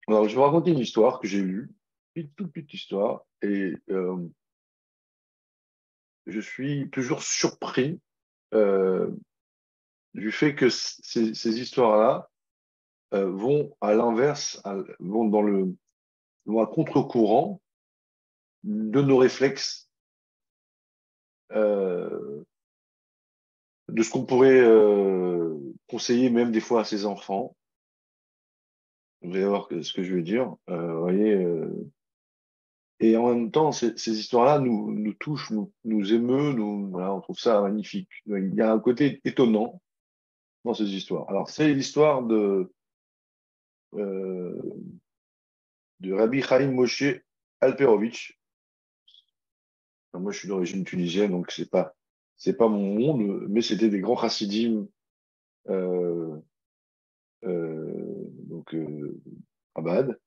Alors, je vais vous raconter une histoire que j'ai lue, une toute petite histoire, et je suis toujours surpris euh, du fait que ces histoires-là vont à l'inverse, vont à contre-courant de nos réflexes, euh, de ce qu'on pourrait conseiller même des fois à ses enfants. Vous allez voir ce que je veux dire. Vous voyez, et en même temps, ces histoires-là nous touchent, nous émeut, voilà, on trouve ça magnifique. Il y a un côté étonnant dans ces histoires. Alors, c'est l'histoire euh, de Rabbi Chaim Moshe Alperovitch. Alors, moi, je suis d'origine tunisienne, donc c'est pas mon monde, mais c'était des grands chassidim, euh, donc Chabad,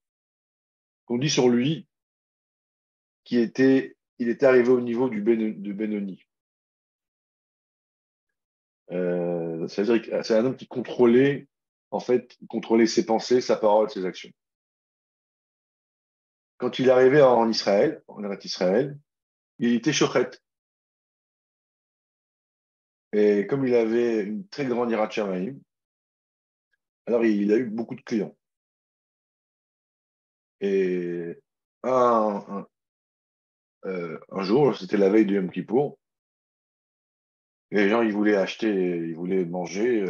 qu'on dit sur lui il était arrivé au niveau de Benoni. C'est-à-dire que c'est un homme qui contrôlait, en fait, contrôlait ses pensées, sa parole, ses actions. Quand il est arrivé en Israël, en Eretz Israël, il était shochet. Et comme il avait une très grande hirat shamayim, alors il a eu beaucoup de clients. Et un, un jour, c'était la veille de Yom Kippour, et les gens, ils voulaient acheter, ils voulaient manger.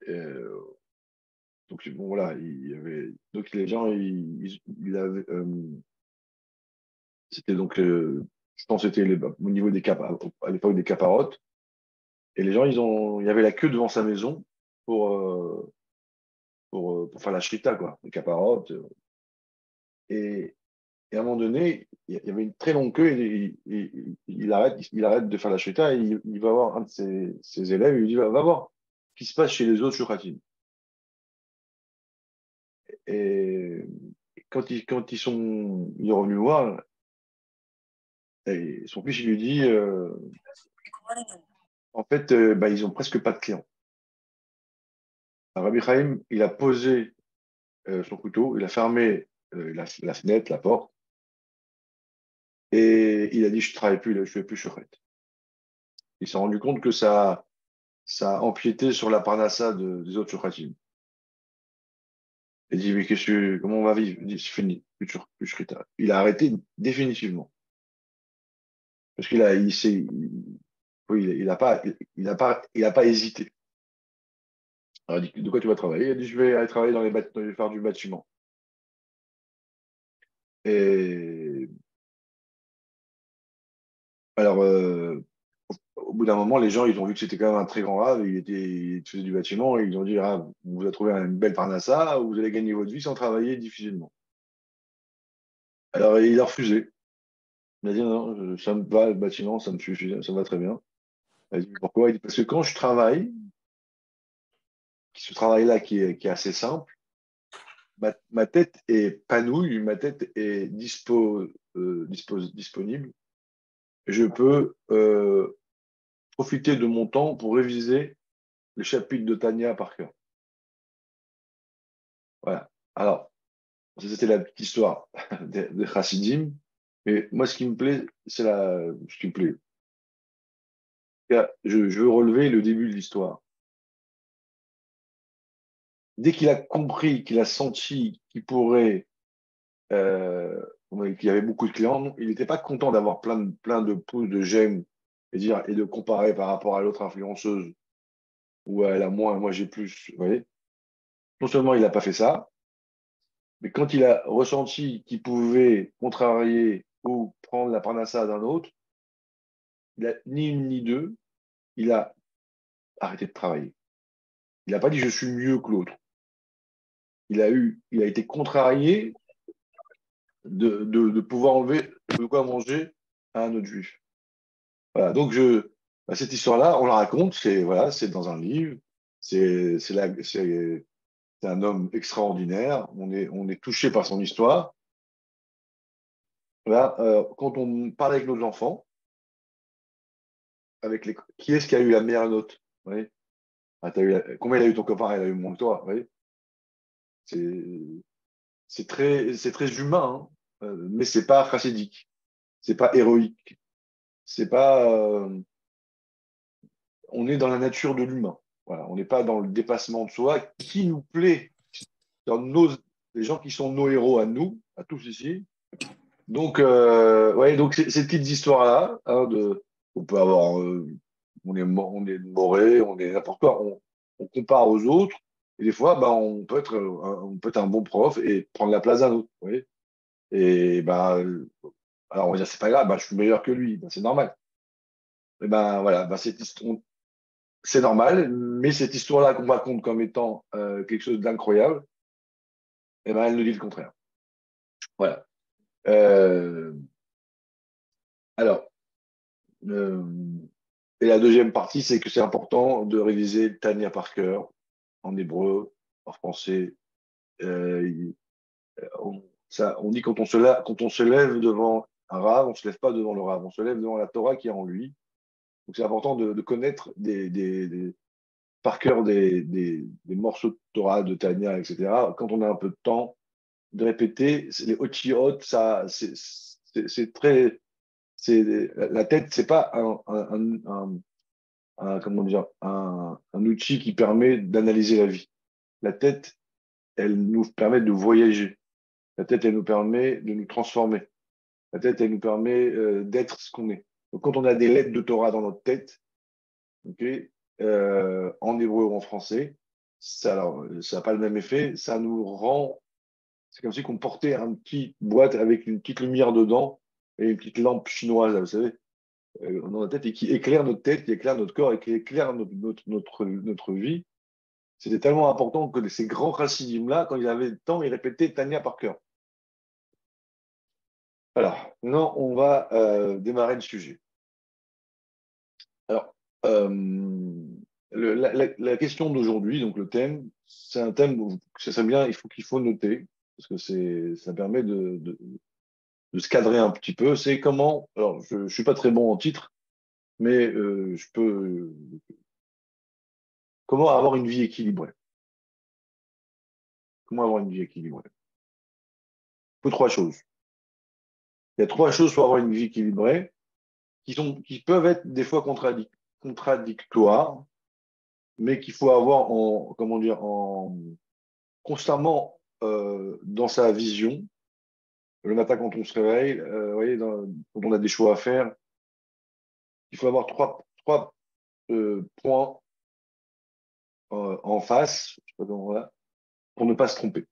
Euh, donc, bon, voilà, il y avait, donc les gens, ils avaient, c'était donc, je pense que c'était au niveau à l'époque des caparottes. Et les gens, il y avait la queue devant sa maison pour, euh, pour faire la shrita, quoi, les caparottes. Et, et à un moment donné, il y avait une très longue queue et il arrête de faire la shrita et il va voir un de ses élèves et il lui dit, va voir ce qui se passe chez les autres shuratim. Et quand il est revenu voir, et son fils, il lui dit, en fait, bah, ils ont presque pas de clients. Rabbi Chaim, il a posé son couteau, il a fermé la fenêtre, la porte, et il a dit, je travaille plus, je fais plus chouchet. Il s'est rendu compte que ça a empiété sur la parnassa des autres chouchatim. Il dit, mais comment on va vivre? Il dit, c'est fini, plus shrita. Il a arrêté définitivement. Parce oui, il a pas hésité. Alors, il dit, de quoi tu vas travailler? Il a dit, je vais aller travailler je vais faire du bâtiment. Et alors, au bout d'un moment, les gens, ils ont vu que c'était quand même un très grand rave, il faisait du bâtiment, et ils ont dit, ah, vous avez trouvé une belle parnassa, vous allez gagner votre vie sans travailler difficilement. Alors, il a refusé. Il a dit, non, ça me va, le bâtiment, ça me suffit, ça me va très bien. Il a dit, pourquoi? Il dit, parce que quand je travaille, ce travail-là qui est assez simple, ma tête est panouille, ma tête est disponible. Je peux profiter de mon temps pour réviser le chapitre de Tania par cœur. Voilà. Alors, ça, c'était la petite histoire de Chassidim. Mais moi, ce qui me plaît, ce qui me plaît. Je veux relever le début de l'histoire. Dès qu'il a compris, qu'il a senti qu'il pourrait, euh, qu'il y avait beaucoup de clients, il n'était pas content d'avoir plein de pouces, de j'aime, et de comparer par rapport à l'autre influenceuse où elle a moins, moi j'ai plus. Vous voyez? Non seulement il n'a pas fait ça, mais quand il a ressenti qu'il pouvait contrarier ou prendre la parnassa d'un autre, il a ni une ni deux, il a arrêté de travailler. Il n'a pas dit je suis mieux que l'autre. Il a été contrarié de pouvoir enlever de quoi manger à un autre juif. Voilà. Donc cette histoire-là, on la raconte, c'est dans un livre, c'est un homme extraordinaire. On est touché par son histoire. Voilà. Quand on parle avec nos enfants, qui est-ce qui a eu la meilleure note? Oui. Ah, combien il a eu ton copain? Il a eu moins que toi. Oui. C'est très humain, hein, mais c'est pas chassidique, c'est pas héroïque, c'est pas. On est dans la nature de l'humain. Voilà, on n'est pas dans le dépassement de soi qui nous plaît dans les gens qui sont nos héros à nous, à tous ici. Donc, ouais, donc ces petites histoires-là, hein, on peut avoir, on est moré, on est n'importe quoi, on compare aux autres, et des fois, bah, on peut être un bon prof et prendre la place d'un autre, vous voyez. Et bah, alors on va dire c'est pas grave, bah, je suis meilleur que lui, bah, c'est normal. Et ben voilà, bah, c'est normal, mais cette histoire-là qu'on raconte comme étant quelque chose d'incroyable, et ben elle nous dit le contraire. Voilà. Euh, alors. Euh, et la deuxième partie, c'est que c'est important de réviser Tania par cœur, en hébreu, en français. Euh, on dit quand on se lève devant un rave, on ne se lève pas devant le rave, on se lève devant la Torah qui est en lui. Donc c'est important de connaître par cœur des morceaux de Torah, de Tania, etc. Quand on a un peu de temps, de répéter, les otchiot, ça, c'est très, c'est la tête, c'est pas comment dire, un outil qui permet d'analyser la vie. La tête, elle nous permet de voyager. La tête, elle nous permet de nous transformer. La tête, elle nous permet d'être ce qu'on est. Donc, quand on a des lettres de Torah dans notre tête, okay, en hébreu ou en français, ça n'a pas le même effet. Ça nous rend. C'est comme si on portait une petite boîte avec une petite lumière dedans et une petite lampe chinoise, vous savez, dans la tête et qui éclaire notre tête, qui éclaire notre corps et qui éclaire notre vie. C'était tellement important que ces grands chassidim-là, quand ils avaient le temps, ils répétaient Tania par cœur. Alors, maintenant, on va démarrer le sujet. Alors, euh, la question d'aujourd'hui, donc le thème, c'est un thème où ça serait bien, qu'il faut noter, parce que ça permet de se cadrer un petit peu. C'est comment, alors je ne suis pas très bon en titre, mais comment avoir une vie équilibrée? Comment avoir une vie équilibrée? Il faut trois choses. Il y a trois choses pour avoir une vie équilibrée qui peuvent être des fois contradictoires, mais qu'il faut avoir comment dire, constamment dans sa vision. Le matin, quand on se réveille, vous voyez, quand on a des choix à faire, il faut avoir trois points en face, je sais pas comment, voilà, pour ne pas se tromper.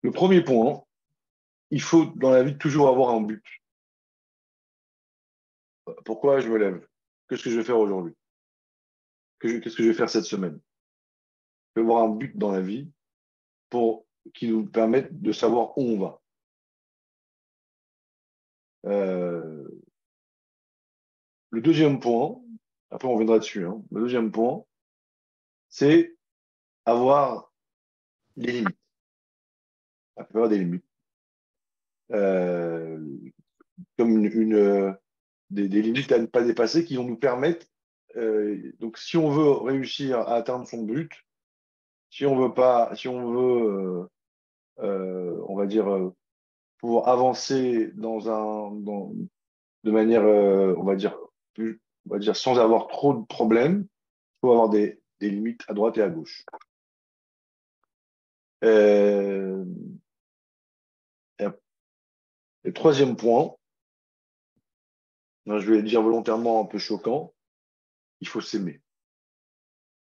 Le premier point, il faut dans la vie toujours avoir un but. Pourquoi je me lève? Qu'est-ce que je vais faire aujourd'hui? Qu'est-ce que je vais faire cette semaine? Il faut avoir un but dans la vie pour qui nous permettent de savoir où on va. Euh, le deuxième point, après on reviendra dessus, hein, le deuxième point, c'est avoir des limites. Avoir des limites. Euh, comme des limites à ne pas dépasser qui vont nous permettre, donc si on veut réussir à atteindre son but, si on veut pas, si on veut, on va dire, pouvoir avancer de manière, on va dire, sans avoir trop de problèmes, il faut avoir des limites à droite et à gauche. Euh, et le troisième point, je vais le dire volontairement un peu choquant, il faut s'aimer, il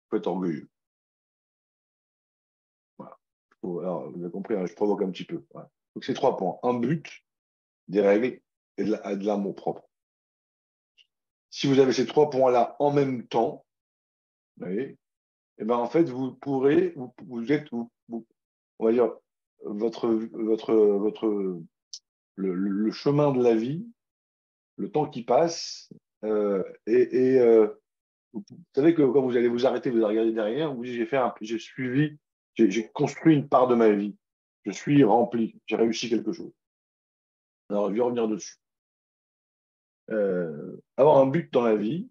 faut être orgueilleux. Voilà. Alors, vous avez compris, hein, je provoque un petit peu. Voilà. Donc, c'est trois points. Un but, des règles et de l'amour propre. Si vous avez ces trois points-là en même temps, vous voyez, et ben, en fait, vous pourrez, vous êtes, on va dire, votre, le chemin de la vie, le temps qui passe, vous savez que quand vous allez vous arrêter, vous allez regarder derrière, vous dites, j'ai suivi, j'ai construit une part de ma vie. Je suis rempli, j'ai réussi quelque chose. Alors, je vais revenir dessus. Avoir un but dans la vie,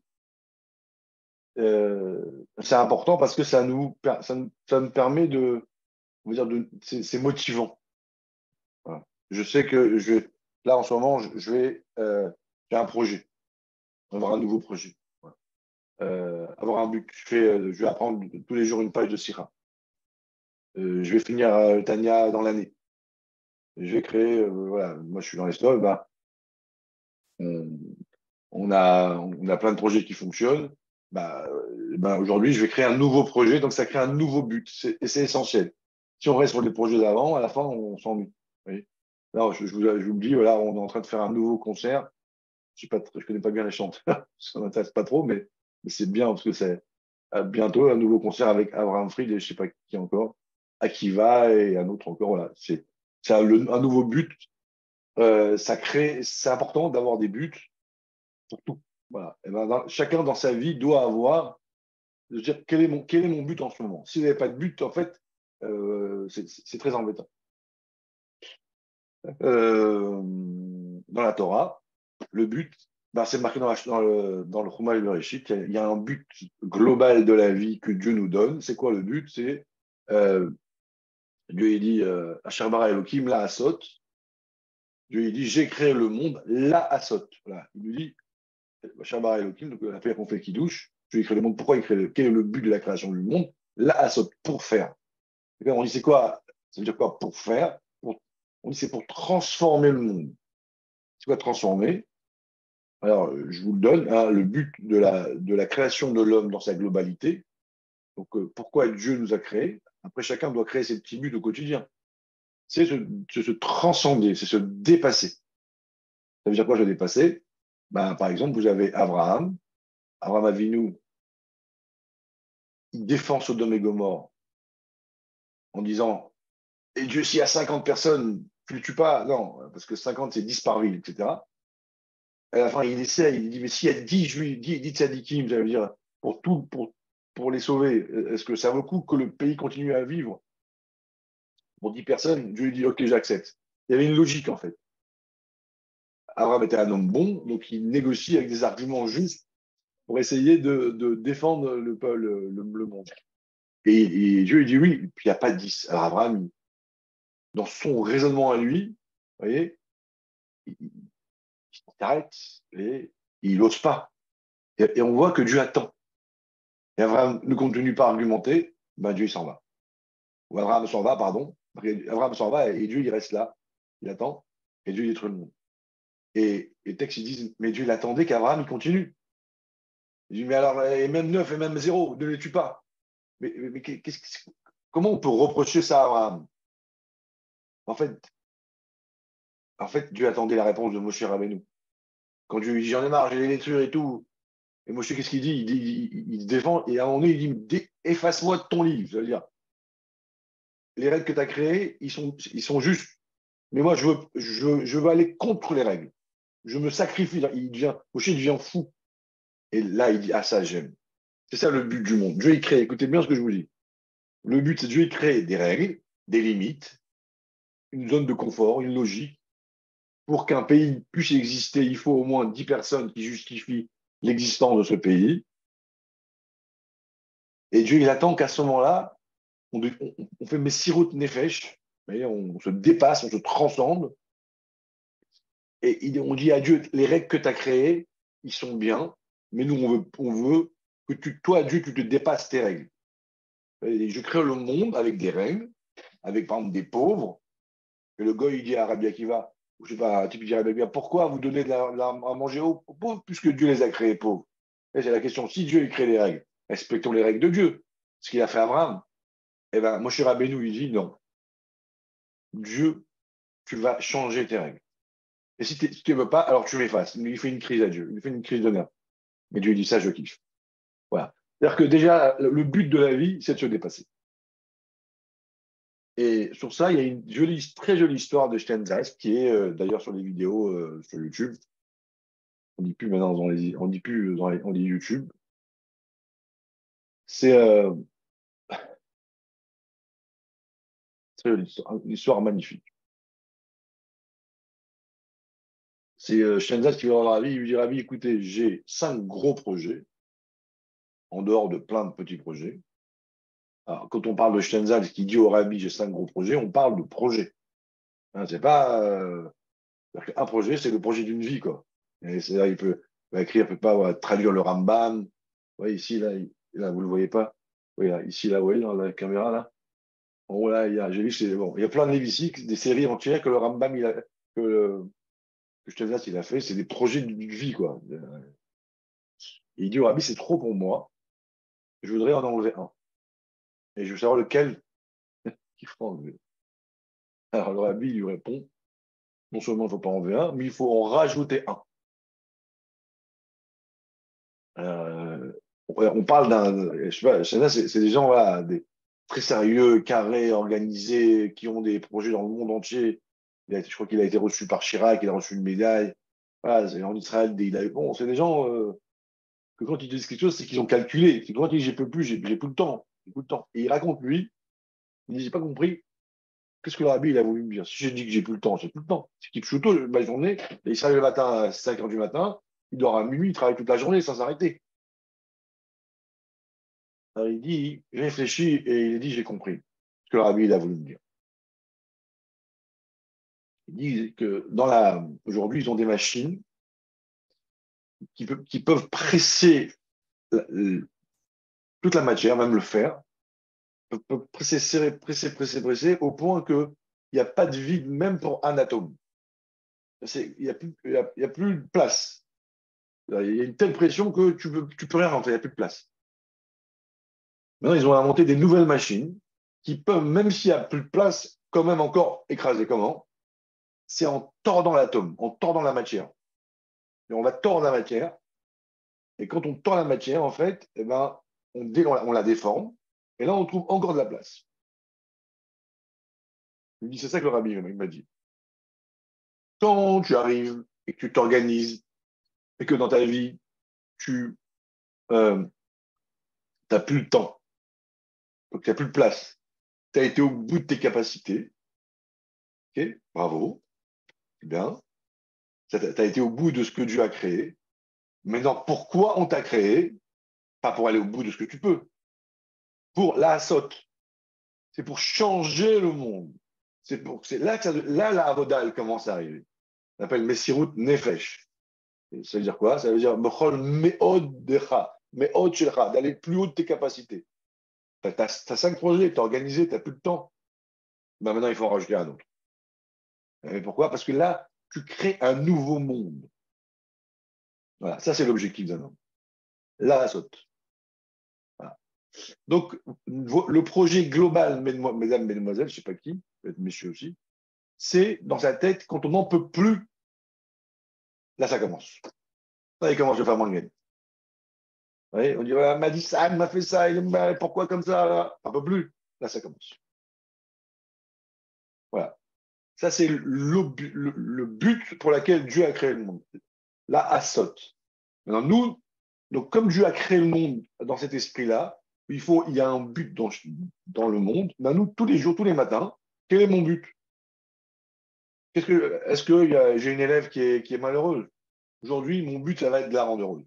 c'est important parce que ça nous permet on va dire, c'est motivant. Voilà. Je sais que là, en ce moment, j'ai un projet, avoir un nouveau projet. Voilà. Avoir un but. Je vais apprendre tous les jours une page de Sira. Je vais finir Tania dans l'année. Je vais créer, voilà, moi je suis dans les stocks, bah, on, on a plein de projets qui fonctionnent. Bah, aujourd'hui, je vais créer un nouveau projet, donc ça crée un nouveau but. Et c'est essentiel. Si on reste sur les projets d'avant, à la fin, on s'ennuie. Vous voyez. Là, je vous le dis, voilà, on est en train de faire un nouveau concert. Je connais pas bien les chanteurs, ça m'intéresse pas trop, mais c'est bien parce que c'est bientôt un nouveau concert avec Abraham Fried et je sais pas qui encore, Akiva et un autre encore. Voilà, un nouveau but. C'est important d'avoir des buts pour tout. Voilà. Et ben, chacun dans sa vie doit avoir, de dire quel est mon but en ce moment. Si vous n'avez pas de but, en fait, c'est très embêtant. Dans la Torah, le but, ben, c'est marqué dans le Chumash Bereshit, il y a un but global de la vie que Dieu nous donne. C'est quoi le but? C'est Dieu il dit Asher bara Elohim la asot. Dieu il dit j'ai créé le monde la asot. Voilà. Il nous dit Asher bara Elohim, donc la prière qu'on fait qui douche. Dieu il crée le monde. Pourquoi il crée quel est le but de la création du monde? La asot pour faire. On dit c'est quoi? Ça veut dire quoi pour faire? On dit c'est pour transformer le monde. C'est quoi transformer? Alors, je vous le donne, hein, le but de la création de l'homme dans sa globalité. Donc, pourquoi Dieu nous a créés? Après, chacun doit créer ses petits buts au quotidien. Se transcender, c'est se dépasser. Ça veut dire quoi, se dépasser? Ben, par exemple, vous avez Abraham. Abraham Avinu, il défend Sodome et Gomorre en disant, et Dieu, s'il y a 50 personnes, tu ne le tues pas? Non, parce que 50, c'est 10 par ville, etc. À la fin, il essaie, il dit, mais s'il y a 10 juifs, 10 tzadikim, ça veut dire, pour les sauver, est-ce que ça vaut le coup que le pays continue à vivre pour 10 personnes? Dieu lui dit, ok, j'accepte. Il y avait une logique, en fait. Abraham était un homme bon, donc il négocie avec des arguments justes pour essayer de défendre le monde. Et Dieu lui dit oui, et puis il n'y a pas de 10. Alors Abraham, dans son raisonnement à lui, vous voyez, il s'arrête et il n'ose pas. Et on voit que Dieu attend. Et Abraham ne continue pas à argumenter, ben Dieu il s'en va. Ou Abraham s'en va, pardon. Abraham s'en va et Dieu il reste là. Il attend et Dieu détruit le monde. Et les textes ils disent, mais Dieu il attendait qu'Abraham il continue. Il dit, mais alors, et même 9 et même 0 ne les tue pas. Mais comment on peut reprocher ça à Abraham? En fait, Dieu attendait la réponse de Moshe Rabbeinu. Quand Dieu lui dit, j'en ai marre, j'ai les détruire et tout. Et Moshe, qu'est-ce qu'il dit? Il se défend et à un moment donné, il dit, efface-moi de ton livre. C'est-à-dire, les règles que tu as créées, ils sont justes. Mais moi, je veux aller contre les règles. Je me sacrifie. Moshe devient fou. Et là, il dit, ah ça, j'aime. C'est ça le but du monde. Dieu, il crée, écoutez bien ce que je vous dis. Le but, c'est Dieu, il crée des règles, des limites, une zone de confort, une logique. Pour qu'un pays puisse exister, il faut au moins 10 personnes qui justifient l'existence de ce pays. Et Dieu, il attend qu'à ce moment-là, on fait Messirut Nefesh, on se dépasse, on se transcende, et on dit à Dieu, les règles que tu as créées, ils sont bien, mais nous, on veut que toi, Dieu, tu te dépasses tes règles. Et je crée le monde avec des règles, avec par exemple des pauvres, et le gars, il dit à Rabbi Akiva, je sais pas, un type dit à Rabbi Akiva, pourquoi vous donnez à manger aux pauvres puisque Dieu les a créés pauvres? Et c'est la question, si Dieu il crée les règles, respectons les règles de Dieu, ce qu'il a fait à Abraham. Eh bien, Moshe Rabbeinu, il dit non, Dieu, tu vas changer tes règles. Et si tu ne veux pas, alors tu m'effaces. Il fait une crise à Dieu, il fait une crise de nerfs. Mais Dieu dit ça, je kiffe. Voilà. C'est-à-dire que déjà, le but de la vie, c'est de se dépasser. Et sur ça, il y a une très jolie histoire de Steinsaltz qui est d'ailleurs sur les vidéos sur YouTube. On ne dit plus maintenant on dit plus on dit YouTube. C'est une histoire magnifique. C'est Steinsaltz qui va voir Ravi, il lui dit Ravi, écoutez, j'ai 5 gros projets en dehors de plein de petits projets. Alors, quand on parle de Stenzal, qui dit au Rabbi, j'ai 5 gros projets, on parle de projet. Hein, c'est pas. Un projet, c'est le projet d'une vie, quoi. Et c'est-à-dire, il va écrire, il peut pas traduire le Rambam. Vous voyez, ici, là, vous le voyez pas. Oui, là, ici, là, vous voyez, dans la caméra, là. En haut, là, j'ai vu, bon, il y a plein de livres ici, des séries entières que le Rambam, que Steinmetz, il a fait, c'est des projets d'une vie, quoi. Il dit au Rabbi, c'est trop pour moi, je voudrais en enlever un. Et je veux savoir lequel qu'il faut enlever. Alors, le Rabbi, il lui répond, non seulement il ne faut pas enlever un, mais il faut en rajouter un. Euh, on parle je sais pas, c'est des gens voilà, très sérieux, carrés, organisés, qui ont des projets dans le monde entier. Je crois qu'il a été reçu par Chirac, il a reçu une médaille. Voilà, en Israël, bon, c'est des gens que quand ils disent quelque chose, c'est qu'ils ont calculé. C'est que quand ils disent j'ai plus, j'ai plus le temps. J'ai plus le temps. Et il raconte, lui, il dit j'ai pas compris. Qu'est-ce que le rabbi il a voulu me dire? Si j'ai dit que j'ai plus le temps, j'ai plus le temps. C'est qu'il tôt ma journée, et il se réveille le matin à 5 heures du matin, il dort à minuit, il travaille toute la journée sans s'arrêter. Alors, il dit, il réfléchit et il dit, j'ai compris ce que le rabbi il a voulu me dire. Il dit que aujourd'hui, ils ont des machines qui peuvent presser la- toute la matière, même le fer, peuvent presser, serrer, presser, presser, presser, au point qu'il n'y a pas de vide même pour un atome. Il n'y a, plus, il y a plus de place. Il y a une telle pression que tu peux rien rentrer, il n'y a plus de place. Maintenant, ils ont inventé des nouvelles machines qui peuvent, même s'il n'y a plus de place, quand même encore écraser. Comment? C'est en tordant l'atome, en tordant la matière. Et on va tordre la matière. Et quand on tord la matière, en fait, eh ben, on la déforme. Et là, on trouve encore de la place. Il me dit, c'est ça que le rabbi il m'a dit. Quand tu arrives et que tu t'organises et que dans ta vie, tu n'as plus le temps, donc tu n'as plus de place, tu as été au bout de tes capacités, ok, bravo, c'est bien, tu as été au bout de ce que Dieu a créé. Maintenant, pourquoi on t'a créé? Pas pour aller au bout de ce que tu peux, pour la saute. C'est pour changer le monde. C'est là que là, la avoda, elle commence à arriver. On appelle Messirut Nefesh. Et ça veut dire quoi? Ça veut dire Mechol Meod Decha, Meod Shelcha, d'aller plus haut de tes capacités. Tu as 5 projets, tu as organisé, tu n'as plus de temps. Ben maintenant, il faut en rajouter un autre. Et pourquoi? Parce que là, tu crées un nouveau monde. Voilà, ça c'est l'objectif d'un homme. Là, la saute. Voilà. Donc, le projet global, mesdames, mesdemoiselles, je ne sais pas qui, peut-être messieurs aussi, c'est dans sa tête, quand on n'en peut plus, là, ça commence. Là, il commence à faire moins de gain. On dit, ouais, elle m'a dit ça, elle m'a fait ça, pourquoi comme ça là? Un peu plus. Là, ça commence. Voilà. Ça, c'est le but pour lequel Dieu a créé le monde. Là, à saute. Maintenant, nous, donc, comme Dieu a créé le monde dans cet esprit-là, il y a un but dans le monde. Ben, nous, tous les jours, tous les matins, quel est mon but? Est-ce que j'ai une élève qui est malheureuse? Aujourd'hui, mon but, ça va être de la rendre heureuse.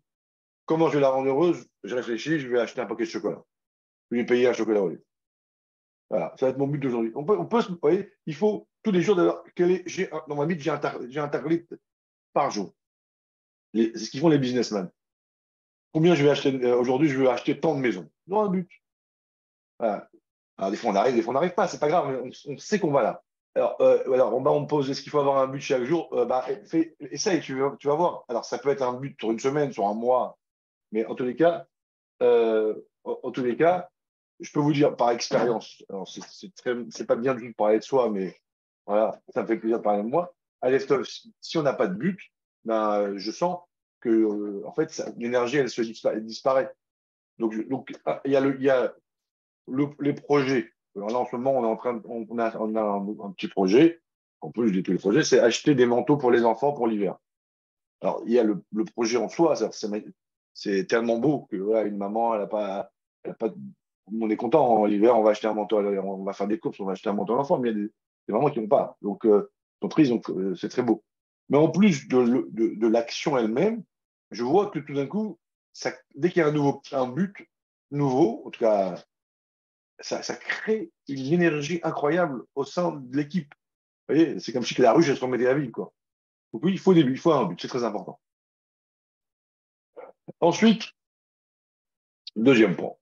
Comment je vais la rendre heureuse? Je réfléchis, je vais acheter un paquet de chocolat. Je vais lui payer un chocolat au lait. Voilà, ça va être mon but d'aujourd'hui. Vous voyez, il faut tous les jours, d'ailleurs, dans ma vie, j'ai un target par jour. C'est ce qu'ils font les businessmen. Combien je vais acheter aujourd'hui? Je vais acheter tant de maisons. Dans un but. Voilà. Alors, des fois, on arrive, des fois, on n'arrive pas. C'est pas grave, mais on sait qu'on va là. Alors on me pose est-ce qu'il faut avoir un but chaque jour? Essaye, tu vas voir. Alors, ça peut être un but sur une semaine, sur un mois, mais en tous les cas, en tous les cas, je peux vous dire par expérience, alors c'est pas bien de parler de soi, mais voilà, ça me fait plaisir de parler de moi. À l'EFTOF, si on n'a pas de but, ben, je sens que en fait, l'énergie, elle disparaît. Donc il y a les projets. Alors là, en ce moment, on est en train on a un petit projet. En plus de tous les projets, c'est acheter des manteaux pour les enfants pour l'hiver. Alors, il y a le projet en soi, c'est tellement beau que voilà, une maman, elle a pas, on est content. En hiver, on va acheter un manteau, on va faire des courses, on va acheter un manteau à l'enfant, mais il y a des mamans qui n'ont pas. Donc, sont tristes, donc c'est très beau. Mais en plus de l'action elle-même, je vois que tout d'un coup, dès qu'il y a un but nouveau, en tout cas ça crée une énergie incroyable au sein de l'équipe. Vous voyez, c'est comme si la ruche, elle se remettait à vivre, quoi. Donc oui, il faut des buts, il faut un but, c'est très important. Ensuite, deuxième point.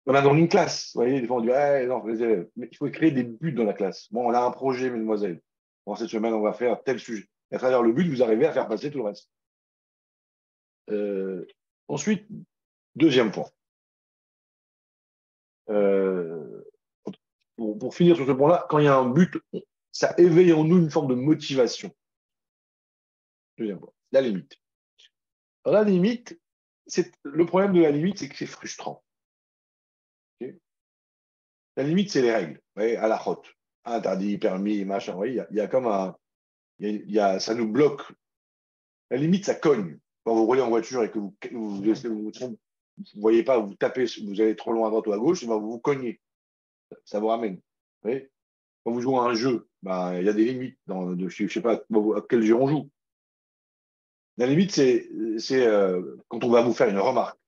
On a dans une classe, vous voyez, des fois on dit, ah, non, les élèves, mais il faut créer des buts dans la classe. Bon, on a un projet, mesdemoiselles. Bon, cette semaine, on va faire tel sujet. Et à travers le but, vous arrivez à faire passer tout le reste. Euh, ensuite, deuxième point. Euh, pour finir sur ce point-là, quand il y a un but, ça éveille en nous une forme de motivation. Deuxième point. La limite. Alors, la limite, le problème de la limite, c'est que c'est frustrant. Okay, la limite, c'est les règles. Vous voyez, à la route. Interdit, permis, machin. Vous voyez, il y a comme un. Ça nous bloque. La limite, ça cogne. Quand vous roulez en voiture et que vous voyez pas, vous tapez, vous allez trop loin à droite ou à gauche, et ben vous vous cognez. Ça vous ramène. Vous voyez, quand vous jouez à un jeu, ben, il y a des limites. Je ne sais pas à quel jeu on joue. La limite, c'est quand on va vous faire une remarque.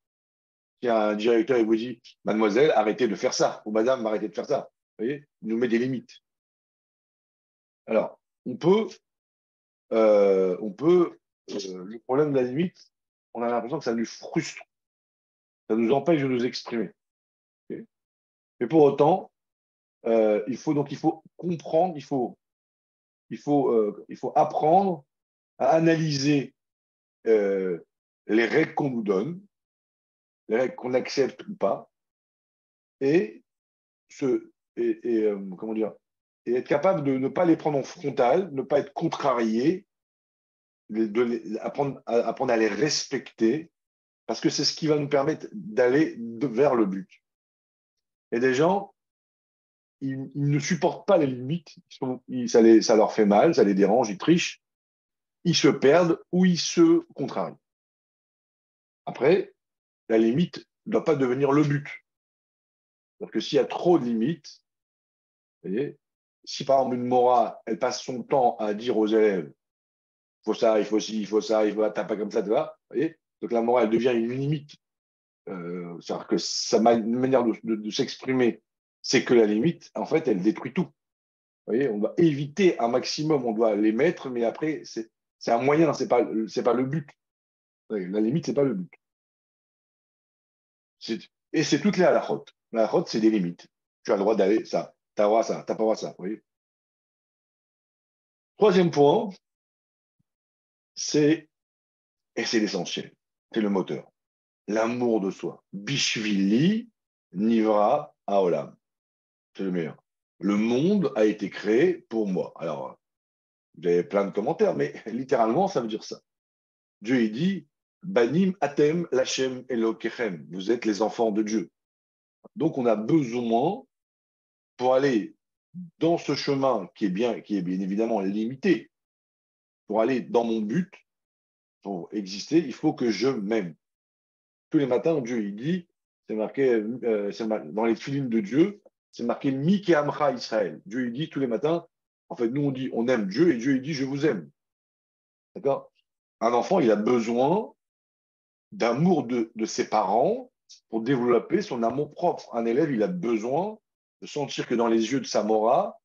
Si un directeur il vous dit, mademoiselle, arrêtez de faire ça, ou madame, arrêtez de faire ça. Vous voyez, il nous met des limites. Alors, le problème de la limite, on a l'impression que ça nous frustre, ça nous empêche de nous exprimer. Okay, mais pour autant, il faut comprendre, il faut apprendre à analyser les règles qu'on nous donne, les règles qu'on accepte ou pas, et, comment dire, et être capable de ne pas les prendre en frontal, ne pas être contrarié, apprendre à les respecter, parce que c'est ce qui va nous permettre d'aller vers le but. Et des gens, ils ne supportent pas les limites, ça leur fait mal, ça les dérange, ils trichent, ils se perdent ou ils se contrarient. Après, la limite ne doit pas devenir le but. Parce que s'il y a trop de limites, vous voyez, si par exemple une Mora, elle passe son temps à dire aux élèves, il faut ça, il faut ci, il faut ça, il faut t'as pas comme ça, tu vois, vous voyez, donc la Mora, elle devient une limite. C'est-à-dire que sa manière de s'exprimer, c'est que la limite, en fait, elle détruit tout. Vous voyez, on doit éviter un maximum, on doit les mettre, mais après, c'est un moyen, c'est pas le but. La limite, c'est pas le but. Et c'est toutes les à la route. La route, c'est des limites. Tu as le droit d'aller ça, tu as le droit à ça, tu n'as pas le droit à ça. Vous voyez. Troisième point, c'est, et c'est l'essentiel, c'est le moteur, l'amour de soi. Bishvili, Nivra, Aolam. C'est le meilleur. Le monde a été créé pour moi. Alors, vous avez plein de commentaires, mais littéralement, ça veut dire ça. Dieu, il dit, Banim atem lachem elokechem. Vous êtes les enfants de Dieu. Donc, on a besoin, pour aller dans ce chemin qui est bien évidemment limité, pour aller dans mon but, pour exister, il faut que je m'aime. Tous les matins, Dieu, il dit, c'est marqué dans les films de Dieu, c'est marqué Mi Amcha Israël. Dieu, il dit tous les matins, en fait, nous, on dit, on aime Dieu, et Dieu, il dit, je vous aime. D'accord? Un enfant, il a besoin d'amour de ses parents pour développer son amour propre. Un élève, il a besoin de sentir que dans les yeux de sa mora,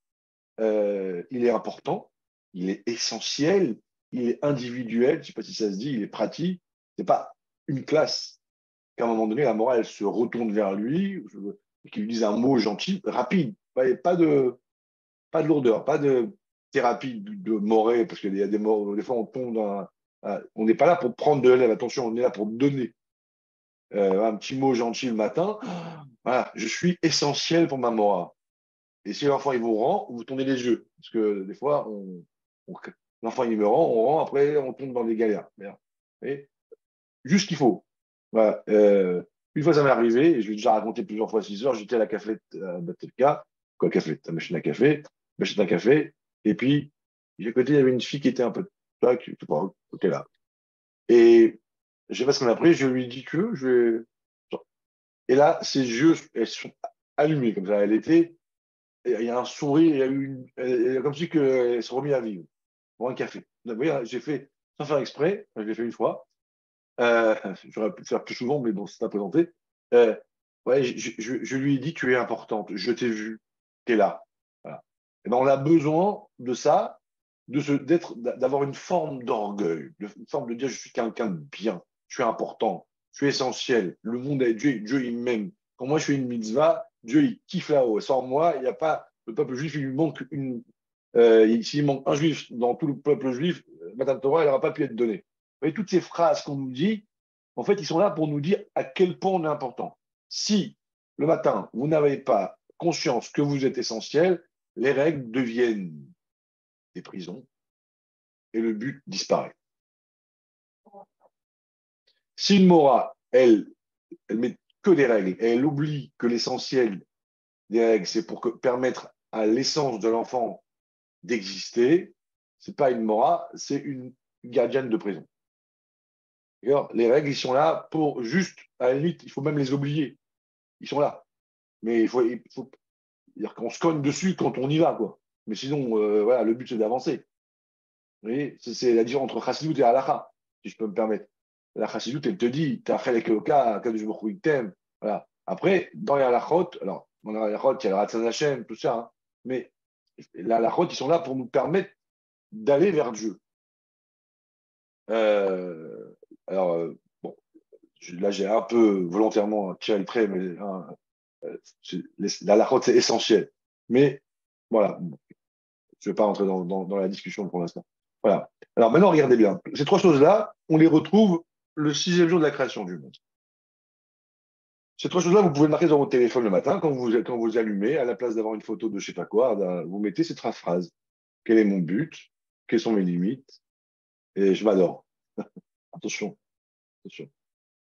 il est important, il est essentiel, il est individuel, je ne sais pas si ça se dit, il est pratique. Ce n'est pas une classe qu'à un moment donné, la morale, elle se retourne vers lui, qu'il lui dise un mot gentil, rapide, pas de lourdeur, pas de thérapie de morée, parce qu'il y a des morts, des fois on tombe on n'est pas là pour prendre de l'élève, attention, on est là pour donner un petit mot gentil le matin. Voilà, je suis essentiel pour ma mora. Et si l'enfant il vous rend, vous tournez les yeux. Parce que des fois, on- l'enfant il me rend, on rend, après on tombe dans des galères. Et juste ce qu'il faut. Voilà. Une fois ça m'est arrivé, et je l'ai déjà raconté plusieurs fois à 6 heures, j'étais à la café Batelka, quoi, café, la machine à café, machine à café, et puis, à côté, il y avait une fille qui était un peu, qui était pas, côté là. Et je sais pas ce qu'on a pris, je lui ai dit que je vais. Et là, ses yeux, elles sont allumées comme ça. Il y a un sourire, il y a eu comme si qu'elle se remis à vivre pour un café. Vous voyez, j'ai fait, sans faire exprès, je l'ai fait une fois. J'aurais pu le faire plus souvent, mais bon, c'est pas présenté. Euh, Ouais, je lui ai dit, tu es importante, je t'ai vu, tu es là. Voilà. Et ben, on a besoin de ça, d'avoir une forme d'orgueil, une forme de dire, je suis quelqu'un de bien, je suis important, je suis essentiel. Le monde est Dieu, il m'aime. Quand moi je fais une mitzvah, Dieu, il kiffe là-haut. Sans moi, il n'y a pas, le peuple juif, il lui manque s'il manque un juif dans tout le peuple juif, Matan Torah, elle n'aura pas pu être donnée. Vous voyez, toutes ces phrases qu'on nous dit, en fait, ils sont là pour nous dire à quel point on est important. Si le matin, vous n'avez pas conscience que vous êtes essentiel, les règles deviennent des prisons et le but disparaît. Si une Mora, elle met que des règles et elle oublie que l'essentiel des règles, c'est pour permettre à l'essence de l'enfant d'exister, c'est pas une Mora, c'est une gardienne de prison. Les règles, ils sont là pour juste, à la limite, il faut même les oublier. Ils sont là. Mais il faut dire qu'on se cogne dessus quand on y va, quoi. Mais sinon, voilà, le but, c'est d'avancer. Vous voyez, c'est la différence entre Chassidut et Halakha, si je peux me permettre. La Chassidut, elle te dit, t'as Chelek Eloka, Kadosh Baruch Hu, il t'aime. Voilà. Après, dans les Halachot, alors, dans les Halachot, il y a le Ratzon Hashem, tout ça, hein, mais les Halachot, ils sont là pour nous permettre d'aller vers Dieu. Euh, bon, là, j'ai un peu volontairement tiré le trait, mais hein, la lachote, c'est essentiel. Mais voilà, je ne vais pas rentrer dans la discussion pour l'instant. Voilà. Alors maintenant, regardez bien. Ces trois choses-là, on les retrouve le sixième jour de la création du monde. Ces trois choses-là, vous pouvez le marquer dans votre téléphone le matin, quand vous allumez, à la place d'avoir une photo de je ne sais pas quoi, vous mettez ces trois phrases. Quel est mon but? Quelles sont mes limites? Et je m'adore. Attention, attention.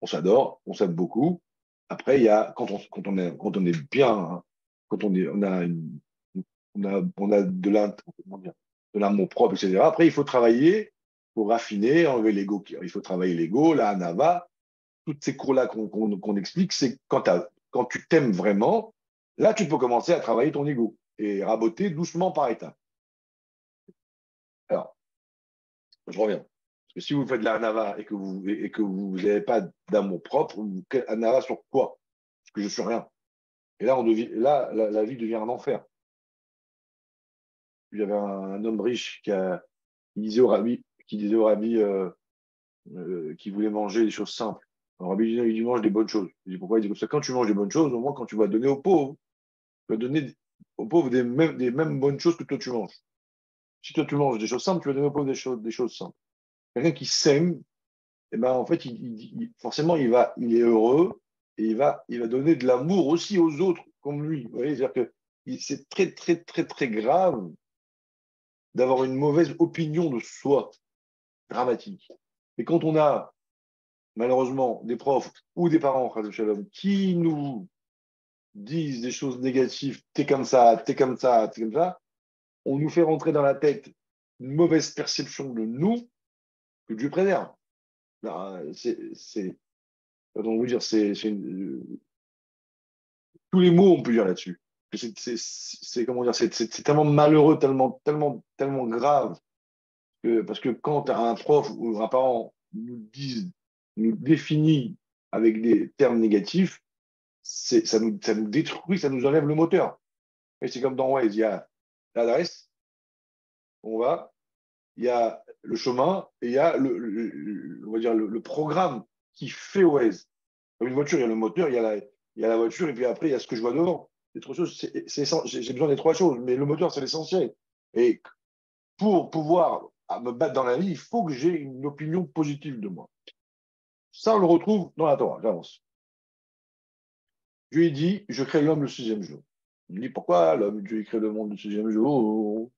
On s'adore, on s'aime beaucoup. Après, il y a, quand on est bien, hein, quand on a de l'amour propre, etc. Après, il faut travailler pour raffiner, enlever l'ego. Il faut travailler l'ego, la hanava. Toutes ces cours-là qu'on explique, c'est quand tu t'aimes vraiment, là, tu peux commencer à travailler ton ego et raboter doucement par étapes. Alors, je reviens. Parce que si vous faites de la hanava et que vous n'avez pas d'amour propre, hanava sur quoi? Parce que je suis rien. Et là, la vie devient un enfer. Il y avait un homme riche qui voulait manger des choses simples. Alors, Rabbi il dit mange des bonnes choses. Il dit pourquoi? Il dit comme ça, quand tu manges des bonnes choses, au moins quand tu vas donner aux pauvres, tu vas donner aux pauvres des mêmes bonnes choses que toi tu manges. Si toi tu manges des choses simples, tu vas donner aux pauvres des choses simples. Quelqu'un qui s'aime, eh ben, en fait, forcément, il est heureux et il va donner de l'amour aussi aux autres comme lui. Vous voyez, c'est-à-dire que c'est très, très, très, très grave d'avoir une mauvaise opinion de soi, dramatique. Et quand on a, malheureusement, des profs ou des parents, Shalom, qui nous disent des choses négatives, t'es comme ça, t'es comme ça, t'es comme ça, on nous fait rentrer dans la tête une mauvaise perception de nous que Dieu préserve. Pardon, vous dire, tous les mots on peut dire là-dessus. Comment dire, c'est tellement malheureux, tellement, tellement, tellement grave parce que quand un prof ou un parent nous définit avec des termes négatifs, ça nous détruit, ça nous enlève le moteur. Et c'est comme dans Waze, il y a l'adresse, on va, il y a le chemin et il y a on va dire le programme qui fait Waze. Comme une voiture, il y a le moteur, il y a la voiture et puis après, il y a ce que je vois devant. Les trois choses, j'ai besoin des trois choses, mais le moteur, c'est l'essentiel. Et pour pouvoir me battre dans la vie, il faut que j'ai une opinion positive de moi. Ça, on le retrouve dans la Torah. J'avance. Dieu dit, je crée l'homme le sixième jour. Il dit, pourquoi l'homme, Dieu crée le monde le sixième jour?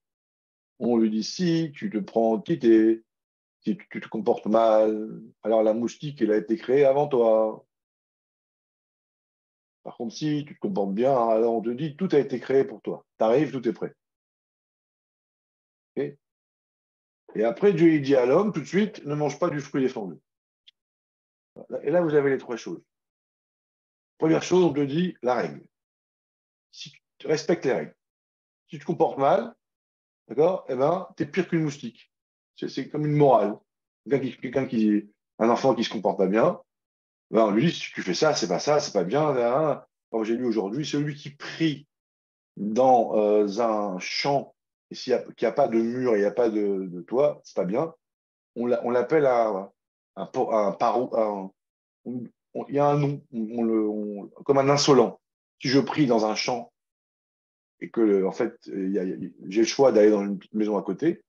On lui dit, si tu te prends quitter, si tu te comportes mal, alors la moustique, elle a été créée avant toi. Par contre, si tu te comportes bien, alors on te dit, tout a été créé pour toi. Tu arrives, tout est prêt. Okay. Et après, Dieu il dit à l'homme, tout de suite, ne mange pas du fruit défendu. Et là, vous avez les trois choses. Première chose, on te dit la règle. Si tu respectes les règles, si tu te comportes mal, d'accord, eh ben, tu es pire qu'une moustique. C'est comme une morale. Un enfant qui se comporte pas bien, Ben, on lui dit, si tu fais ça, c'est pas bien. Hein. Comme j'ai lu aujourd'hui, celui qui prie dans un champ, et qu'il n'y a pas de mur, il n'y a pas de toit, c'est pas bien. On l'appelle un paro, il y a un nom, comme un insolent. Si je prie dans un champ et que, en fait, j'ai le choix d'aller dans une petite maison à côté,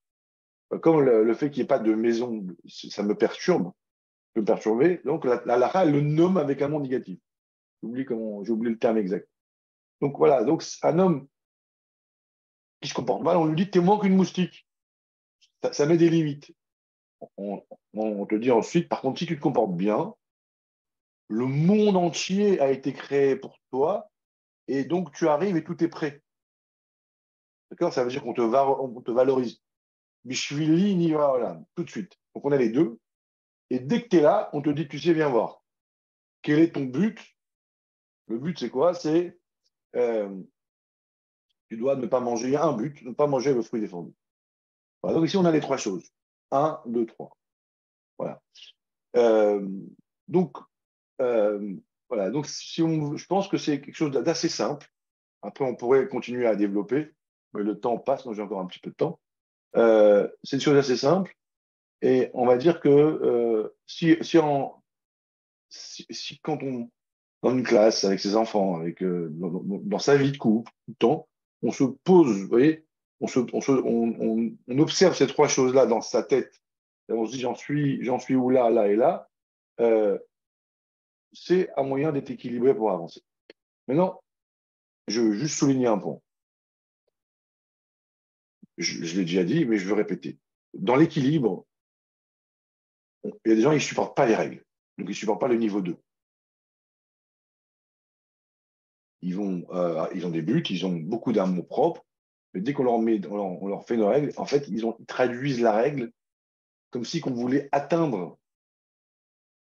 comme le fait qu'il n'y ait pas de maison, ça me perturbe, peut me perturber, donc la Lara, elle le nomme avec un nom négatif. J'ai oublié le terme exact. Donc voilà, donc un homme qui se comporte mal, on lui dit t'es moins qu'une moustique. Ça met des limites. On, on te dit ensuite, par contre, si tu te comportes bien, le monde entier a été créé pour toi, et donc tu arrives et tout est prêt. D'accord? Ça veut dire on te valorise. Bishvili, Niva, voilà, tout de suite. Donc on a les deux. Et dès que tu es là, on te dit, tu sais, viens voir. Quel est ton but? Le but, c'est quoi? C'est euh, tu dois ne pas manger. Il y a un but, ne pas manger le fruit défendu. Voilà, donc ici, on a les trois choses. Un, deux, trois. Voilà. Euh, donc, euh, voilà. Donc, je pense que c'est quelque chose d'assez simple. Après, on pourrait continuer à développer, mais le temps passe, donc j'ai encore un petit peu de temps. C'est une chose assez simple. Et on va dire que si quand on, dans une classe avec ses enfants, dans sa vie de couple, tout le temps, on se pose, vous voyez, on observe ces trois choses-là dans sa tête. Et on se dit, j'en suis où là, là et là. Euh, c'est un moyen d'être équilibré pour avancer. Maintenant, je veux juste souligner un point. Je l'ai déjà dit, mais je veux répéter. Dans l'équilibre, il y a des gens, ils ne supportent pas les règles. Donc, ils ne supportent pas le niveau 2. Ils ont des buts, ils ont beaucoup d'amour propre, mais dès qu'on leur met, on leur fait nos règles, en fait, ils traduisent la règle comme si qu'on voulait atteindre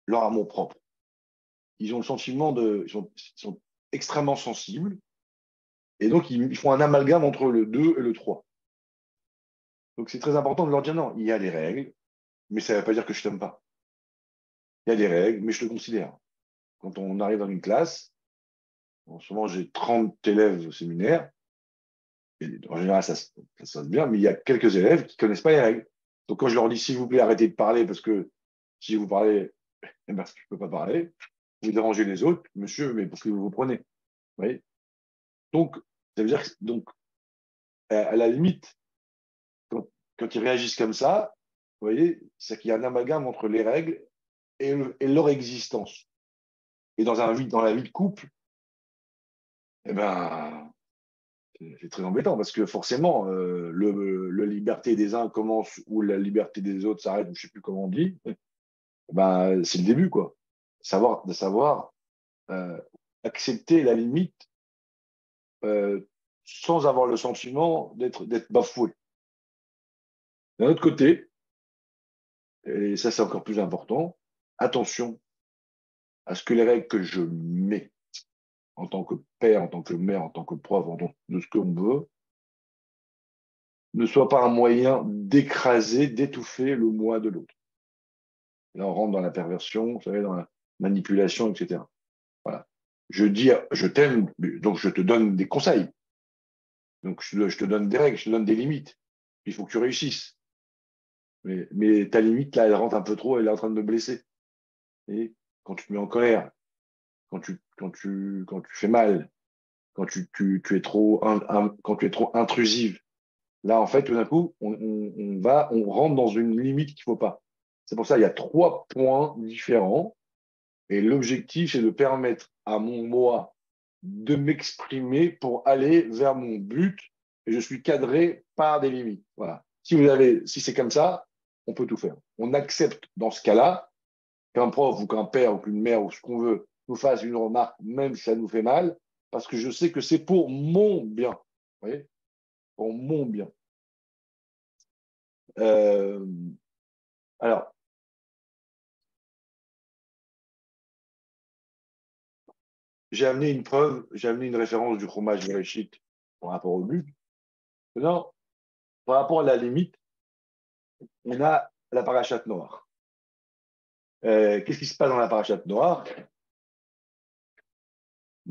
leur amour propre. Ils ont le sentiment ils sont extrêmement sensibles, et donc ils font un amalgame entre le 2 et le 3. Donc c'est très important de leur dire non, il y a des règles, mais ça ne veut pas dire que je t'aime pas. Il y a des règles, mais je te considère. Quand on arrive dans une classe, en ce moment j'ai 30 élèves au séminaire, et en général ça se passe bien, mais il y a quelques élèves qui ne connaissent pas les règles. Donc quand je leur dis s'il vous plaît arrêtez de parler parce que si vous parlez, eh ben, je ne peux pas parler, vous dérangez les autres, monsieur, mais pour que vous vous prenez. Vous voyez. Donc, ça veut dire que, donc, à la limite, quand ils réagissent comme ça, vous voyez, c'est qu'il y a un amalgame entre les règles et leur existence. Et dans la vie de couple, eh ben, c'est très embêtant parce que forcément, la liberté des uns commence où la liberté des autres s'arrête, ou je ne sais plus comment on dit, ben, c'est le début, quoi. De savoir euh, accepter la limite euh, sans avoir le sentiment d'être bafoué. D'un autre côté, et ça c'est encore plus important, attention à ce que les règles que je mets en tant que père, en tant que mère, en tant que prof, en tant de ce qu'on veut, ne soient pas un moyen d'écraser, d'étouffer le moi de l'autre. Là, on rentre dans la perversion, vous savez, dans la manipulation, etc. Voilà. Je dis, je t'aime, donc je te donne des conseils. Donc je te donne des règles, je te donne des limites. Il faut que tu réussisses. Mais ta limite, là, elle rentre un peu trop, elle est en train de me blesser. Et quand tu te mets en colère, quand tu fais mal, quand tu es quand tu es trop intrusive, là, en fait, tout d'un coup, on rentre dans une limite qu'il ne faut pas. C'est pour ça qu'il y a trois points différents. Et l'objectif, c'est de permettre à mon moi de m'exprimer pour aller vers mon but. Et je suis cadré par des limites. Voilà. Si c'est comme ça, on peut tout faire. On accepte dans ce cas-là qu'un prof ou qu'un père ou qu'une mère ou ce qu'on veut nous fasse une remarque, même si ça nous fait mal, parce que je sais que c'est pour mon bien. Vous voyez? Pour mon bien. Euh, alors, j'ai amené une référence du fromage Bereshit par rapport au but. Maintenant, par rapport à la limite, on a la parachate noire. Qu'est-ce qui se passe dans la parachate noire?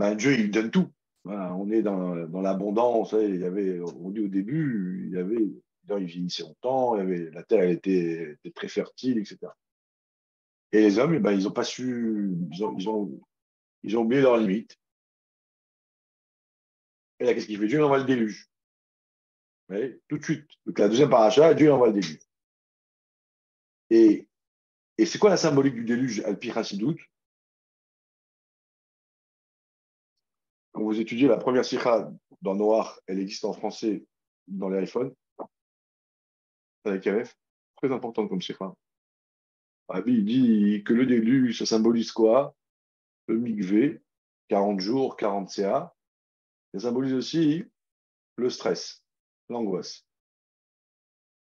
ben, Dieu, il donne tout. Voilà, on est dans l'abondance. Il y avait, on dit au début, il y avait, il vieillissait longtemps, il y avait, la terre elle était très fertile, etc. Et les hommes, eh ben, ils n'ont pas su, ils ont oublié leurs limites. Et là, qu'est-ce qu'il fait? Dieu il envoie le déluge. Vous voyez, tout de suite. Donc la deuxième paracha, Dieu il envoie le déluge. Et, et c'est quoi la symbolique du déluge, Al-Pi Chassidoute? Quand vous étudiez la première sikha dans Noir, elle existe en français dans les iPhones, avec KF, très importante comme sikha. Rabbi, il dit que le déluge, ça symbolise quoi? Le mikvé, 40 jours, 40 CA. Ça symbolise aussi le stress, l'angoisse.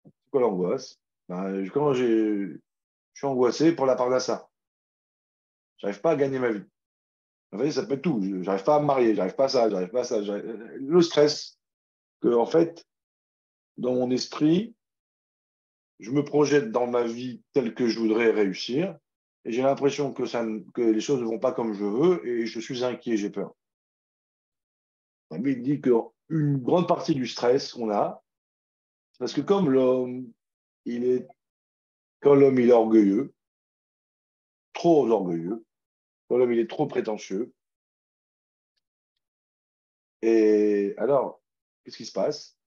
C'est quoi l'angoisse? Ben, je suis angoissé pour la parnassa. J'arrive pas à gagner ma vie. En fait, ça peut être tout. J'arrive pas à me marier, j'arrive pas à ça, j'arrive pas à ça. Le stress, que en fait, dans mon esprit, je me projette dans ma vie telle que je voudrais réussir, et j'ai l'impression que les choses ne vont pas comme je veux, et je suis inquiet, j'ai peur. Mais il dit qu'une grande partie du stress qu'on a, c'est parce que il est, quand l'homme il est orgueilleux, trop orgueilleux, quand l'homme il est trop prétentieux, et alors, qu'est-ce qui se passe?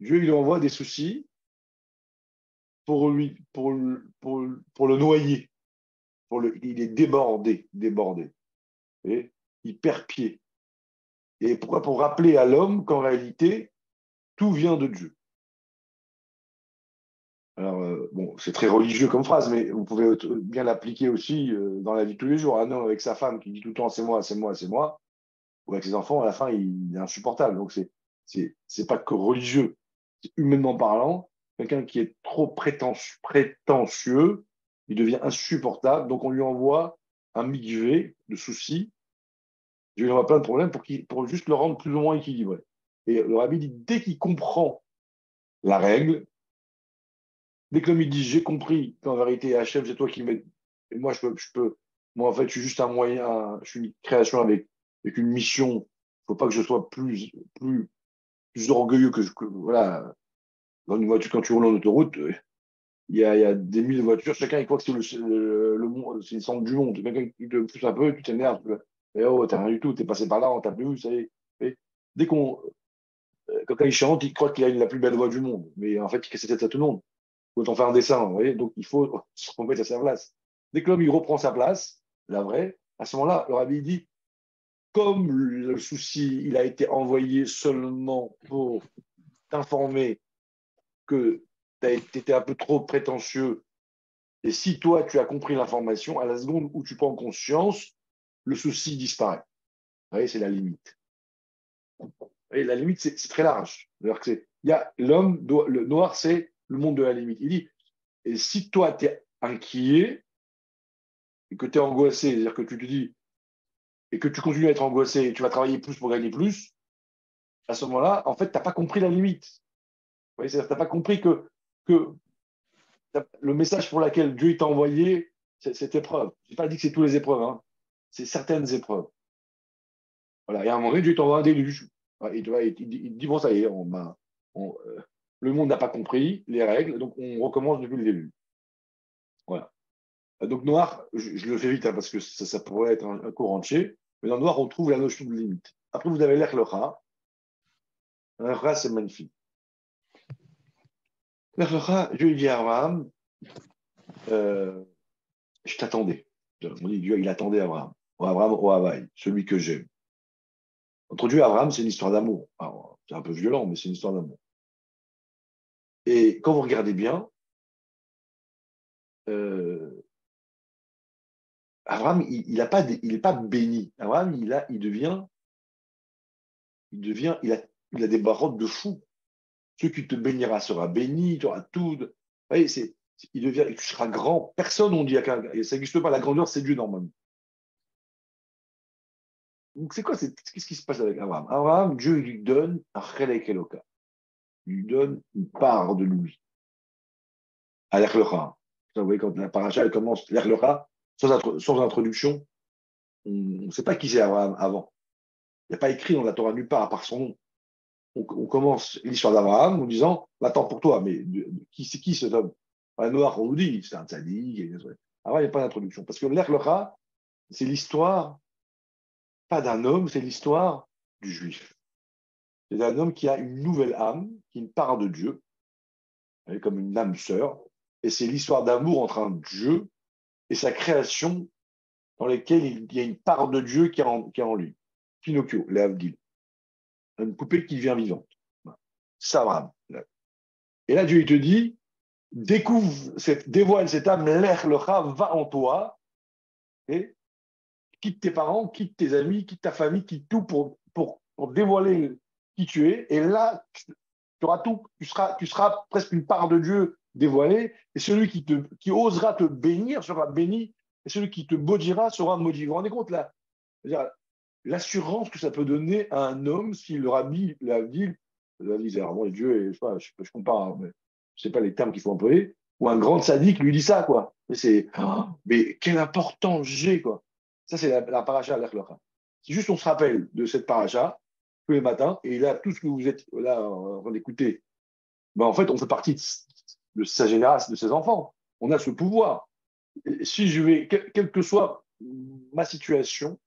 Dieu il lui envoie des soucis pour lui, pour le noyer, il est débordé, et il perd pied. Et pourquoi? Pour rappeler à l'homme qu'en réalité, tout vient de Dieu. Alors, bon, c'est très religieux comme phrase, mais vous pouvez bien l'appliquer aussi dans la vie de tous les jours. Un homme avec sa femme qui dit tout le temps c'est moi, c'est moi, c'est moi, ou avec ses enfants, à la fin, il est insupportable. Donc, c'est pas que religieux, c'est humainement parlant. Quelqu'un qui est trop prétentieux, il devient insupportable. Donc, on lui envoie un migvé de soucis. Dieu lui envoie plein de problèmes pour juste le rendre plus ou moins équilibré. Et le rabbi dit dès qu'il comprend la règle, dès que l'homme il dit j'ai compris qu'en vérité, Hachem, c'est toi qui mets. Et moi, moi, en fait, je suis juste un moyen, je suis une création avec une mission. Il ne faut pas que je sois plus orgueilleux voilà. Dans une voiture, quand tu roules en autoroute, il y a des mille voitures, chacun il croit que c'est c'est le centre du monde. Quelqu'un qui te pousse un peu, tu t'énerves. Et oh, t'es rien du tout, t'es passé par là, on t'a plus vu, ça y est. Et dès qu'on, quand il chante, il croit qu'il a la plus belle voix du monde. Mais en fait, il casse la tête à tout le monde. Faut en faire un dessin, vous voyez. Donc, il faut se remettre à sa place. Dès que l'homme, il reprend sa place, la vraie, à ce moment-là, le rabbi dit, comme le souci, il a été envoyé seulement pour t'informer que tu étais un peu trop prétentieux, et si toi, tu as compris l'information, à la seconde où tu prends conscience, le souci disparaît. Vous voyez, c'est la limite. Et la limite, c'est très large. Il y a l'homme, le noir, c'est le monde de la limite. Il dit, et si toi, tu es inquiet, et que tu es angoissé, c'est-à-dire que tu te dis, et que tu continues à être angoissé, et tu vas travailler plus pour gagner plus, à ce moment-là, en fait, tu n'as pas compris la limite. Vous voyez, c'est-à-dire que tu n'as pas compris que le message pour lequel Dieu t'a envoyé, c'est cette épreuve. Je n'ai pas dit que c'est toutes les épreuves, hein. C'est certaines épreuves. Voilà. Et à un moment donné, Dieu t'envoie un déluge. Et tu vois, il dit, bon, ça y est, le monde n'a pas compris les règles, donc on recommence depuis le début. Voilà. Donc noir, je le fais vite hein, parce que ça pourrait être un cours entier, mais dans noir, on trouve la notion de limite. Après, vous avez l'Echlecha. L'Echlecha, c'est magnifique. L'Echlecha, Dieu dit à Abraham, euh, je t'attendais. On dit Dieu, il attendait Abraham. Ou Abraham, ou Havaï, celui que j'aime. Entre Dieu et Abraham, c'est une histoire d'amour. C'est un peu violent, mais c'est une histoire d'amour. Et quand vous regardez bien, euh, Abraham, il n'est pas béni. Abraham, il a des barottes de fou. Celui qui te bénira sera béni, tu auras tout. Vous voyez, tu seras grand. Personne, on dit, et ça n'existe pas. La grandeur, c'est Dieu normalement. Donc, qu'est-ce qui se passe avec Abraham? Abraham, Dieu lui donne un chelek eloka. Il lui donne une part de lui. À l'Echlecha. Vous voyez, quand la paracha, elle commence, l'Echlecha, sans introduction, On ne sait pas qui c'est Abraham avant. Il n'y a pas écrit dans la Torah nulle part à part son nom. On commence l'histoire d'Abraham en disant l'attends pour toi, mais qui c'est qui cet homme? Noir, on nous dit, c'est un tzaddik. Avant, il n'y a pas d'introduction. Parce que l'Echlecha, c'est l'histoire, pas d'un homme, c'est l'histoire du juif. C'est un homme qui a une nouvelle âme, qui est une part de Dieu, comme une âme sœur. Et c'est l'histoire d'amour entre un Dieu et sa création dans laquelle il y a une part de Dieu qui est en lui. Pinocchio, Léavdil. Une poupée qui devient vivante. C'est Abraham. Et là, Dieu, il te dit, dévoile cette âme, l'Ech Lecha, va en toi, et quitte tes parents, quitte tes amis, quitte ta famille, quitte tout pour dévoiler qui tu es. Et là, tu auras tout, tu seras presque une part de Dieu dévoilée, et celui qui osera te bénir sera béni, et celui qui te maudira sera maudit. Vous vous rendez compte là? L'assurance que ça peut donner à un homme si le rabbi l'a dit, c'est vraiment Dieu, et, je, sais pas, je compare, hein, mais je sais pas les termes qu'il faut employer, ou un grand sadique lui dit ça, quoi. Mais quelle importance j'ai, quoi. Ça, c'est la paracha à l'Echlecha. C'est juste on se rappelle de cette paracha tous les matins, et là, tout ce que vous êtes là en train d'écouter, ben, en fait, on fait partie de sa génération, de ses enfants. On a ce pouvoir. Et si je vais, quelle que soit ma situation,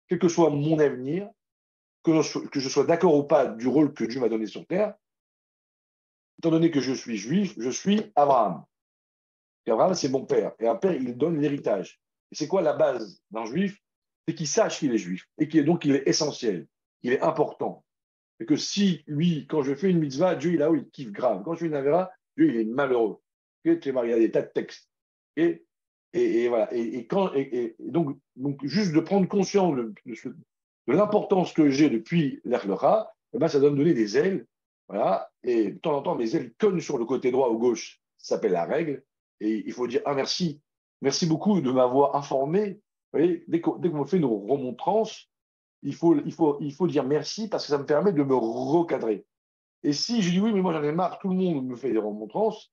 quel que soit mon avenir, que je sois d'accord ou pas du rôle que Dieu m'a donné sur terre, étant donné que je suis juif, je suis Abraham. Et Abraham, c'est mon père. Et un père, il donne l'héritage. Et c'est quoi la base d'un juif? C'est qu'il sache qu'il est juif. Et donc, il est essentiel. Il est important. Et que si, lui, quand je fais une mitzvah, Dieu, il kiffe grave. Quand je fais une avera, Dieu, il est malheureux. Et, tu vois, il y a des tas de textes. Et, et voilà. Donc, juste de prendre conscience de l'importance que j'ai depuis l'Echlecha, eh ben, ça doit me donner des ailes. Voilà. Et de temps en temps, mes ailes cognent sur le côté droit ou gauche. Ça s'appelle la règle. Et il faut dire, ah merci. Merci beaucoup de m'avoir informé. Vous voyez, dès qu'on fait nos remontrances, il faut dire merci parce que ça me permet de me recadrer. Et si je dis oui, mais moi j'en ai marre, tout le monde me fait des remontrances,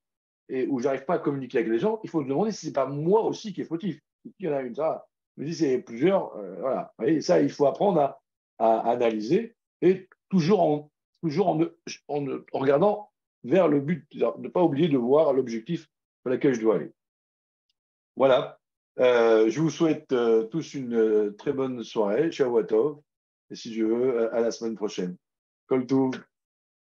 et où j'arrive pas à communiquer avec les gens, il faut se demander si c'est pas moi aussi qui est fautif. Il y en a une, ça. Mais si c'est plusieurs, voilà. Et ça, il faut apprendre à analyser et toujours en regardant vers le but, ne pas oublier de voir l'objectif pour lequel je dois aller. Voilà. Je vous souhaite tous une très bonne soirée. Ciao, Watov. Et si je veux, à la semaine prochaine. Kol Tov.